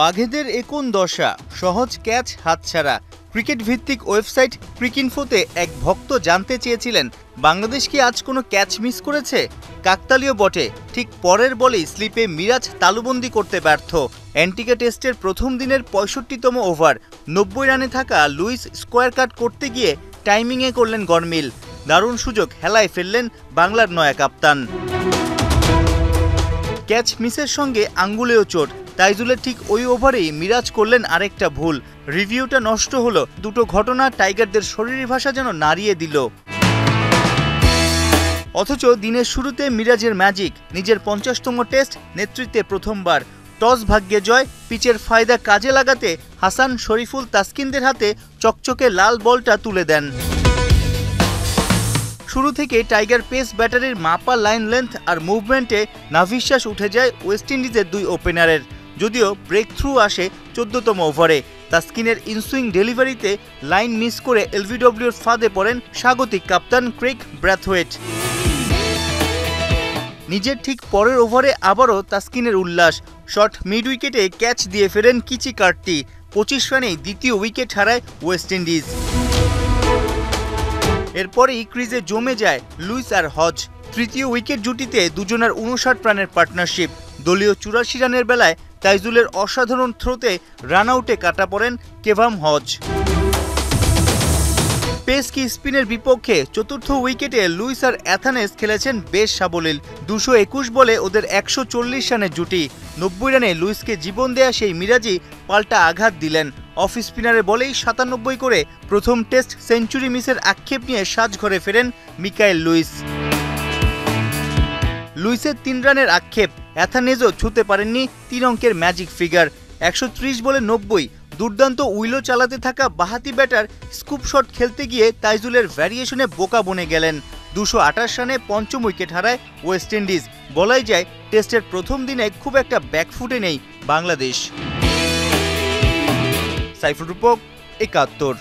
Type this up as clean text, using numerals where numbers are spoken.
বাঘেদের কোন দশা, সহজ ক্যাচ হাতছাড়া। ক্রিকেট ভিত্তিক ওয়েবসাইট ক্রিকইনফোতে এক ভক্ত জানতে চেয়েছিলেন, বাংলাদেশ কি আজ কোনো ক্যাচ মিস করেছে? কাকতালীয় বটে, ঠিক পরের বলেই স্লিপে মিরাজ তালুবন্দি করতে ব্যর্থ। অ্যান্টিগা টেস্টের প্রথম দিনের ৬৫তম ওভার ৯০ রানে থাকা লুইস স্কোয়ার কাট করতে গিয়ে টাইমিংয়ে করলেন গরমিল। দারুণ সুযোগ হেলায় ফেললেন বাংলার নয়া কাপ্তান। ক্যাচ মিসের সঙ্গে আঙ্গুলেও চোট। তাইজুলের ঠিক ওই ওভারেই মিরাজ করলেন আরেকটা ভুল। রিভিউটা নষ্ট হলো। দুটো ঘটনা টাইগারদের শরীরী ভাষা যেন নাড়িয়ে দিল। অথচ দিনের শুরুতে মিরাজের ম্যাজিক। নিজের ৫০তম টেস্ট নেতৃত্বে প্রথমবার। টস ভাগ্যে জয়, পিচের ফায়দা কাজে লাগাতে হাসান, শরীফুল, তাসকিনদের হাতে চকচকে লাল বলটা তুলে দেন। শুরু থেকে টাইগার পেস ব্যাটারির মাপা লাইন লেন্থ আর মুভমেন্টে নাভিশ্বাস উঠে যায় ওয়েস্ট ইন্ডিজের দুই ওপেনারের। যদিও ব্রেক থ্রু আসে ১৪তম ওভারে। তাসকিনের ইনসুইং ডেলিভারিতে লাইন মিস করে এলবিডব্লিউর ফাঁদে পড়েন স্বাগতিক কাপ্তান ক্রেগ ব্র্যাথওয়েট। নিজের ঠিক পরের ওভারে আবারও তাসকিনের উল্লাস। শর্ট মিড উইকেটে ক্যাচ দিয়ে ফেরেন কিচি কার্তি। ২৫ রানেই দ্বিতীয় উইকেট হারায় ওয়েস্ট ইন্ডিজ। এরপরেই ক্রিজে জমে যায় লুইস আর হজ। তৃতীয় উইকেট জুটিতে দুজনের ৫৯ রানের পার্টনারশিপ। দলীয় ৮৪ রানের বেলায় তাইজুলের অসাধারণ থ্রোতে রান আউটে কাটা পড়েন কেভাম হজ। পেস কি স্পিনের বিপক্ষে চতুর্থ উইকেটে লুইস আর অ্যাথানেস খেলেছেন বেশ সাবলীল। ২২১ বলে ওদের ১৪০ রানের জুটি। ৯০ রানে লুইসকে জীবন দেয়া সেই মিরাজই পাল্টা আঘাত দিলেন। অফ স্পিনারে বলেই ৯৭ করে প্রথম টেস্ট সেঞ্চুরি মিসের আক্ষেপ নিয়ে সাজঘরে ফেরেন মিকাইল লুইস। লুইসের ৩ রানের আক্ষেপ, অ্যাথানেজও ছুঁতে পারেননি ৩ অঙ্কের ম্যাজিক ফিগার। ১৩০ বলে ৯০। দুর্দান্ত উইলো চালাতে থাকা বাহাতি ব্যাটার স্কুপ শট খেলতে গিয়ে তাইজুলের ভ্যারিয়েশনে বোকা বনে গেলেন। ২২৮ রানে পঞ্চম উইকেট হারায় ওয়েস্ট ইন্ডিজ। বলাই যায় টেস্টের প্রথম দিনে খুব একটা ব্যাকফুটে নেই বাংলাদেশ। সাইফুর রূপক, ৭১।